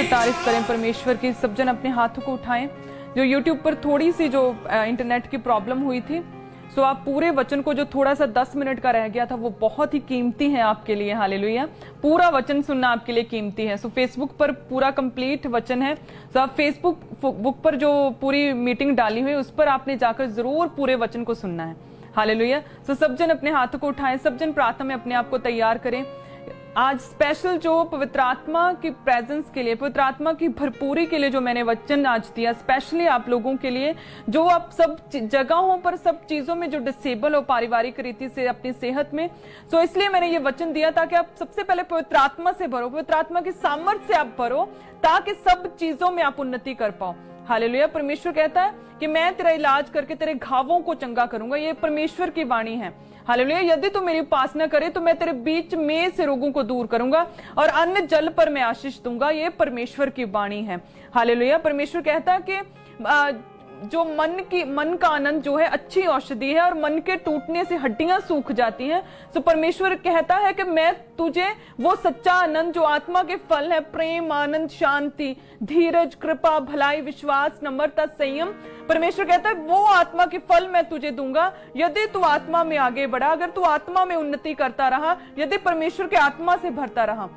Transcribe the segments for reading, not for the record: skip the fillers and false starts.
तारीफ करें परमेश्वर की। सब जन अपने हाथों को उठाएं। जो YouTube पर थोड़ी सी जो इंटरनेट की प्रॉब्लम हुई थी, सो आप पूरे वचन को जो थोड़ा सा 10 मिनट का रह गया था वो बहुत ही कीमती है आपके लिए। हालेलुया। पूरा वचन सुनना आपके लिए कीमती है। सो फेसबुक पर पूरा कंप्लीट वचन है। सो आप फेसबुक बुक पर जो पूरी मीटिंग डाली हुई है उस पर आपने जाकर जरूर पूरे वचन को सुनना है। हालेलुया। सो सब जन अपने हाथों को उठाएं, सब जन प्रार्थना में अपने आप को तैयार करें। आज स्पेशल जो पवित्र आत्मा की प्रेजेंस के लिए, पवित्र आत्मा की भरपूरी के लिए जो मैंने वचन आज दिया, स्पेशली आप लोगों के लिए जो आप सब जगहों पर, सब चीजों में जो डिसेबल हो पारिवारिक रीति से, अपनी सेहत में, सो इसलिए मैंने ये वचन दिया ताकि आप सबसे पहले पवित्र आत्मा से भरो, पवित्र आत्मा की सामर्थ्य से आप भरो, ताकि सब चीजों में आप उन्नति कर पाओ। हालेलुया। परमेश्वर कहता है कि मैं तेरा इलाज करके तेरे घावों को चंगा करूंगा। ये परमेश्वर की वाणी है। हालेलुया। यदि तू मेरी उपासना करे तो मैं तेरे बीच में से रोगों को दूर करूंगा और अन्य जल पर मैं आशीष दूंगा। ये परमेश्वर की वाणी है। हालेलुया। परमेश्वर कहता है कि जो मन का आनंद जो है अच्छी औषधि है और मन के टूटने से हड्डियां सूख जाती हैं। तो परमेश्वर कहता है कि मैं तुझे वो सच्चा आनंद जो आत्मा के फल है, प्रेम, आनंद, शांति, धीरज, कृपा, भलाई, विश्वास, नम्रता, संयम, परमेश्वर कहता है वो आत्मा के फल मैं तुझे दूंगा यदि तू आत्मा में आगे बढ़ा, अगर तू आत्मा में उन्नति करता रहा, यदि परमेश्वर के आत्मा से भरता रहा।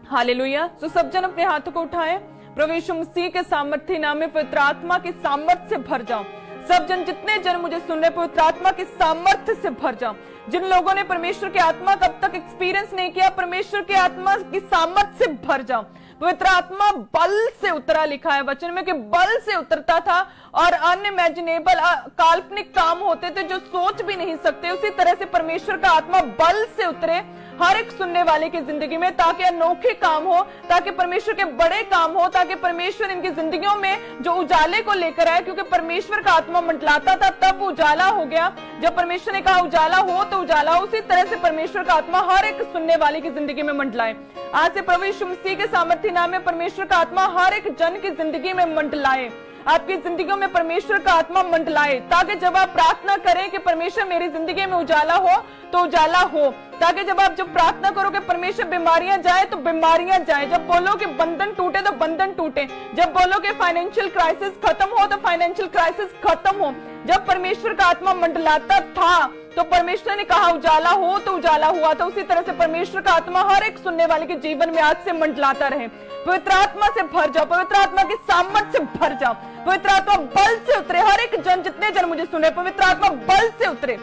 हालेलुया। तो सब जन अपने हाथों को उठाएं। प्रभु यीशु मसीह के सामर्थ्य नाम में पवित्र आत्मा की सामर्थ्य से भर जाओ। सब जन, जितने जन मुझे सुन रहे, पवित्र आत्मा की सामर्थ्य से भर जाओ। जिन लोगों ने परमेश्वर की आत्मा का अब तक एक्सपीरियंस नहीं किया, परमेश्वर की आत्मा की सामर्थ्य से भर जाओ। पवित्र आत्मा बल से उतरा, लिखा है वचन में कि बल से उतरता था और अनइमेजिनेबल, काल्पनिक काम होते थे जो सोच भी नहीं सकते। उसी तरह से परमेश्वर का आत्मा बल से उतरे हर एक सुनने वाले की जिंदगी में, ताकि अनोखे काम हो, ताकि परमेश्वर के बड़े काम हो, ताकि परमेश्वर इनकी जिंदगियों में जो उजाले को लेकर आए। क्योंकि परमेश्वर का आत्मा मंडलाता था तब उजाला हो गया। जब परमेश्वर ने कहा उजाला हो तो उजाला हो। उसी तरह से परमेश्वर का आत्मा हर एक सुनने वाले की जिंदगी में मंडलाए। आज से प्रभु यीशु मसीह के सामर्थ्य नाम में परमेश्वर का आत्मा हर एक जन की जिंदगी में मंडलाए। आपकी जिंदगियों में परमेश्वर का आत्मा मंडलाए, ताकि जब आप प्रार्थना करें कि परमेश्वर मेरी जिंदगी में उजाला हो तो उजाला हो, ताकि जब आप प्रार्थना करो कि परमेश्वर बीमारियां जाए तो बीमारियां जाए, जब बोलो कि बंधन टूटे तो बंधन टूटे, जब बोलो कि फाइनेंशियल क्राइसिस खत्म हो तो फाइनेंशियल क्राइसिस खत्म हो। जब परमेश्वर का आत्मा मंडलाता था तो परमेश्वर ने कहा उजाला हो तो उजाला हुआ था। उसी तरह से परमेश्वर का आत्मा हर एक सुनने वाले के जीवन में आज से मंडलाता रहे। पवित्र आत्मा से भर जाओ, पवित्र आत्मा की सामर्थ्य से भर जाओ। पवित्र आत्मा बल से उतरे। हर एक जन, जितने जन मुझे सुने, पवित्र आत्मा बल से उतरे।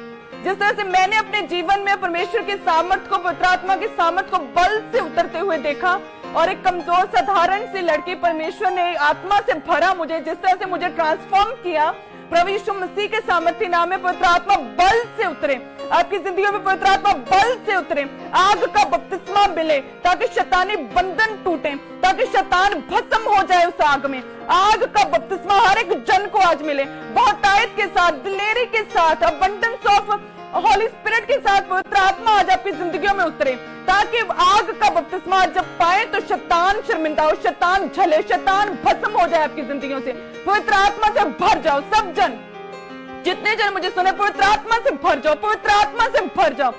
जिस तरह से मैंने अपने जीवन में परमेश्वर की सामर्थ्य को, पवित्र आत्मा की सामर्थ्य को बल से उतरते हुए देखा, और एक कमजोर साधारण सी लड़की परमेश्वर ने आत्मा से भरा मुझे, जिस तरह से मुझे ट्रांसफॉर्म किया, प्रभु यीशु मसीह के सामर्थ्य नाम में पवित्र आत्मा बल से उतरे। आपकी जिंदगी में पवित्र आत्मा बल से उतरे। आग का बपतिस्मा मिले ताकि शैतानी बंधन टूटे, ताकि शैतान भस्म हो जाए उस आग में। आग का बपतिस्मा हर एक जन को आज मिले, बहुतायत के साथ, दिलेरी के साथ, अबंडेंस ऑफ होली स्पिरिट के साथ पवित्र आत्मा आज आपकी जिंदगियों में उतरे, ताकि आग का बपतिस्मा जब पाए तो शैतान शर्मिंदा हो, शैतान झले, शैतान भस्म हो जाए आपकी जिंदगियों से। पवित्र आत्मा से भर जाओ सब जन, जितने जन मुझे सुने, पवित्र आत्मा से भर जाओ, पवित्र आत्मा से भर जाओ,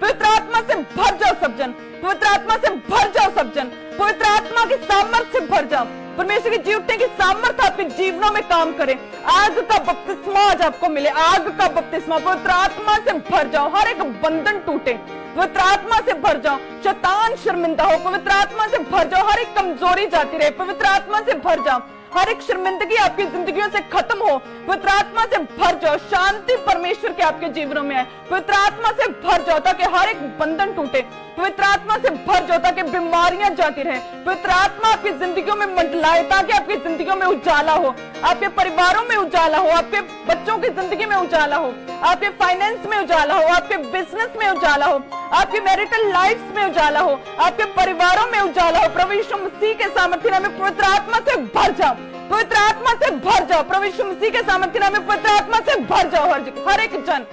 पवित्र आत्मा से भर जाओ सब जन, पवित्र आत्मा से भर जाओ सब जन, पवित्र आत्मा की सामर्थ्य से भर जाओ। परमेश्वर की जीवते की सामर्थ्य आपके जीवनों में काम करे। आग का बपतिस्मा आज आपको मिले, आग का बपतिस्मा। पवित्र आत्मा से भर जाओ, हर एक बंधन टूटे, पवित्र आत्मा से भर जाओ, शैतान शर्मिंदा हो, पवित्र आत्मा से भर जाओ, हर एक कमजोरी जाती रहे, पवित्र आत्मा से भर जाओ, हर एक शर्मिंदगी आपकी जिंदगियों से खत्म हो, पवित्र आत्मा से भर जाओ, शांति परमेश्वर के आपके जीवनों में आए, पवित्र आत्मा से भर जाओ ताकि हर एक बंधन टूटे, पवित्र आत्मा से भर जाओ ताकि बीमारियां जाती रहे, पवित्र आत्मा आपकी जिंदगियों में मंडलाए ताकि आपकी जिंदगियों में उजाला हो, आपके परिवारों में उजाला हो, आपके बच्चों की जिंदगी में उजाला हो, आपके फाइनेंस में उजाला हो, आपके बिजनेस में उजाला हो, आपकी मैरिटल लाइफ में उजाला हो, आपके परिवारों में उजाला हो। प्रभु यीशु मसीह के सामर्थ्य नाम में पवित्र आत्मा से भर जाओ, पवित्र आत्मा से भर जाओ, प्रभु यीशु मसीह के सामर्थ्य नाम में पवित्र आत्मा से भर जाओ। हर एक जन,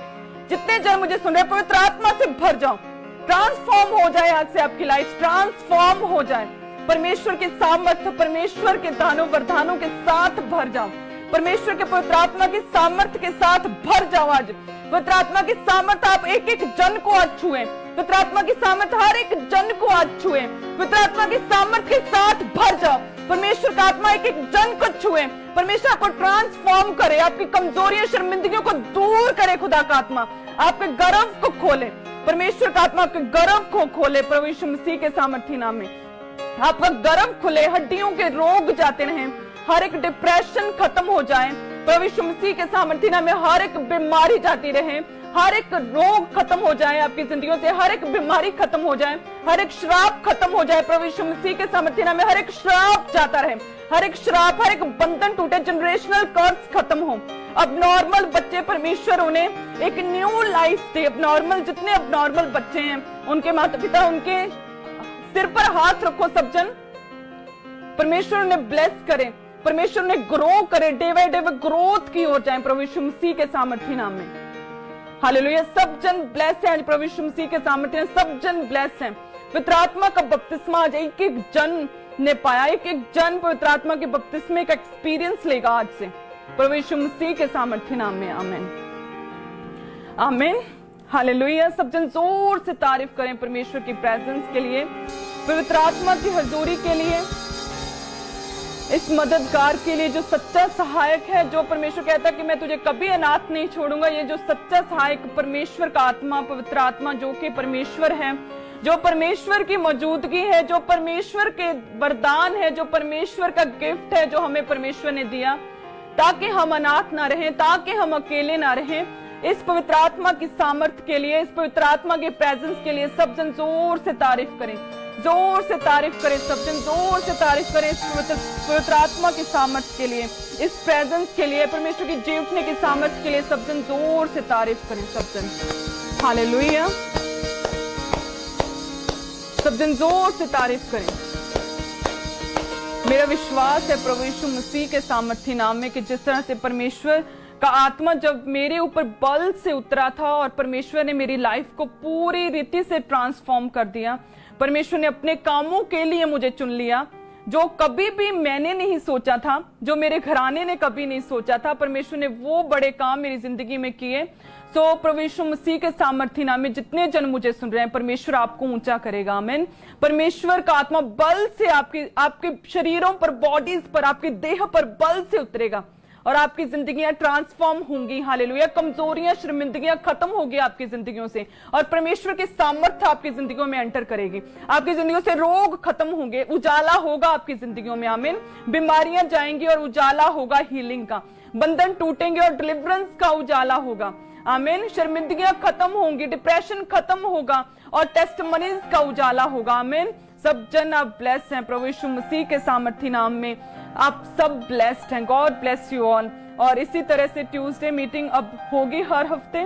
जितने जन मुझे सुन रहे, पवित्र आत्मा से भर जाओ। ट्रांसफॉर्म हो जाए आज से आपकी लाइफ, ट्रांसफॉर्म हो जाए। परमेश्वर के सामर्थ्य, परमेश्वर के दानों वरदानों के साथ भर जाओ, परमेश्वर के पवित्र आत्मा की सामर्थ्य के साथ भर जाओ। आज पवित्र आत्मा की सामर्थ्य आप एक एक जन को आज छुए, पवित्र आत्मा की सामर्थ्य हर एक जन को आज छुए, पवित्र आत्मा की सामर्थ्य के साथ भर जाओ। का आत्मा एक एक जन को छुए, परमेश्वर आपको ट्रांसफॉर्म करे, आपकी कमजोरियों शर्मिंदगियों को दूर करे। खुदा का आत्मा आपके गर्व को खोले, परमेश्वर का आत्मा आपके गर्व को खोले प्रभु यीशु मसीह के सामर्थी नाम में। आपका गर्व खुले, हड्डियों के रोग जाते रहें, हर एक डिप्रेशन खत्म हो जाए प्रभु यीशु मसीह के सामर्थी नाम में। हर एक बीमारी जाती रहे, हर एक रोग खत्म हो जाए आपकी जिंदगियों से, हर एक बीमारी खत्म हो जाए, हर एक श्राप खत्म हो जाए प्रभु यीशु मसीह के सामर्थी नाम में। हर एक श्राप जाता रहे, हर एक श्राप, हर एक बंधन टूटे, जनरेशनल कर्स खत्म हो। अब नॉर्मल बच्चे परमेश्वर उन्हें एक न्यू लाइफ दे। अब नॉर्मल जितने अब नॉर्मल बच्चे हैं उनके माता पिता उनके सिर पर हाथ रखो सब जन, परमेश्वर उन्हें ब्लेस करे, परमेश्वर उन्हें ग्रो करे, डे बाय डे ग्रोथ की ओर जाए प्रभु यीशु मसीह के सामर्थी नाम में। हालेलुया। सब जन ब्लेस हैं प्रभु यीशु मसीह के सामर्थ्य में, सब जन ब्लेस हैं। पवित्र आत्मा का बपतिस्मा आज एक एक जन ने पाया, एक एक जन पवित्र आत्मा के बपतिस्मे का एक्सपीरियंस लेगा आज से प्रभु यीशु मसीह के सामर्थ्य नाम में। आमीन आमीन हालेलुया। सब जन जोर से तारीफ करें परमेश्वर की प्रेजेंस के लिए, पवित्र आत्मा की हजूरी के लिए, इस मददगार के लिए जो सच्चा सहायक है, जो परमेश्वर कहता है कि मैं तुझे कभी अनाथ नहीं छोड़ूंगा। ये जो सच्चा सहायक परमेश्वर का आत्मा, पवित्र आत्मा जो कि परमेश्वर है, जो परमेश्वर की मौजूदगी है, जो परमेश्वर के वरदान है, जो परमेश्वर का गिफ्ट है, जो हमें परमेश्वर ने दिया ताकि हम अनाथ ना रहें, ताकि हम अकेले ना रहें। इस पवित्र आत्मा की सामर्थ के लिए, इस पवित्र आत्मा के प्रेजेंस के लिए सब जन जोर से तारीफ करें, जोर से तारीफ करें, सब जन जोर से तारीफ करें इस पवित्र आत्मा की सामर्थ के लिए, इस प्रेजेंस के लिए, परमेश्वर की जीवने की सामर्थ के लिए सब जन जोर से तारीफ करें सब जन। हालेलुया। सब जन जोर से तारीफ करें। मेरा विश्वास है प्रभु यीशु मसीह के सामर्थी नाम में कि जिस तरह से परमेश्वर का आत्मा जब मेरे ऊपर बल से उतरा था और परमेश्वर ने मेरी लाइफ को पूरी रीति से ट्रांसफॉर्म कर दिया, परमेश्वर ने अपने कामों के लिए मुझे चुन लिया, जो कभी भी मैंने नहीं सोचा था, जो मेरे घराने ने कभी नहीं सोचा था, परमेश्वर ने वो बड़े काम मेरी जिंदगी में किए। सो प्रभु यीशु मसीह के सामर्थी नाम में जितने जन मुझे सुन रहे हैं, परमेश्वर आपको ऊंचा करेगा। आमीन। परमेश्वर का आत्मा बल से आपके शरीरों पर, बॉडीज पर, आपकी देह पर बल से उतरेगा और आपकी जिंदगियां ट्रांसफॉर्म होंगी। हालेलुया। कमजोरियां, शर्मिंदगियां खत्म होगी आपकी जिंदगियों से और परमेश्वर की सामर्थ्य आपकी जिंदगियों में एंटर करेगी। आपकी जिंदगियों से रोग खत्म होंगे, उजाला होगा आपकी जिंदगियों में। आमीन। बीमारियां जाएंगी और उजाला होगा हीलिंग का, बंधन टूटेंगे और डिलीवरेंस का उजाला होगा। आमीन। शर्मिंदगियां खत्म होंगी, डिप्रेशन खत्म होगा और टेस्टमनीज का उजाला होगा। आमीन। सब जन आप ब्लेस्ड हैं प्रभु यीशु मसीह के सामर्थी नाम में, आप सब ब्लेस्ड हैं। God bless you all. और इसी तरह से ट्यूसडे मीटिंग अब होगी हर हफ्ते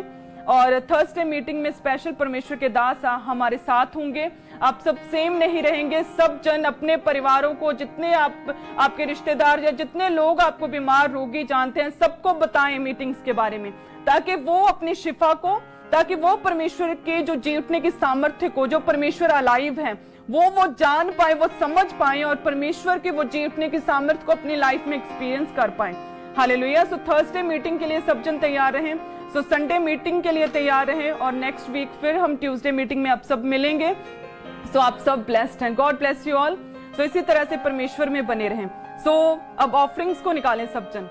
और थर्सडे मीटिंग में स्पेशल परमेश्वर के दास हमारे साथ होंगे। आप सब सेम नहीं रहेंगे। सब जन अपने परिवारों को, जितने आपके रिश्तेदार या जितने लोग आपको बीमार, रोगी जानते हैं, सबको बताएं मीटिंग्स के बारे में, ताकि वो अपनी शिफा को, ताकि वो परमेश्वर के जो जीतने की सामर्थ्य को, जो परमेश्वर अलाइव है, वो जान पाए, वो समझ पाए और परमेश्वर के वो जीतने की सामर्थ्य को अपनी लाइफ में एक्सपीरियंस कर पाए। हालेलुया। सो थर्सडे मीटिंग के लिए सब जन तैयार रहें, सो संडे मीटिंग के लिए तैयार रहें और नेक्स्ट वीक फिर हम ट्यूसडे मीटिंग में आप सब मिलेंगे। सो आप सब ब्लेस्ड हैं। God bless you all. So इसी तरह से परमेश्वर में बने रहें। सो अब ऑफरिंग्स को निकालें सब जन।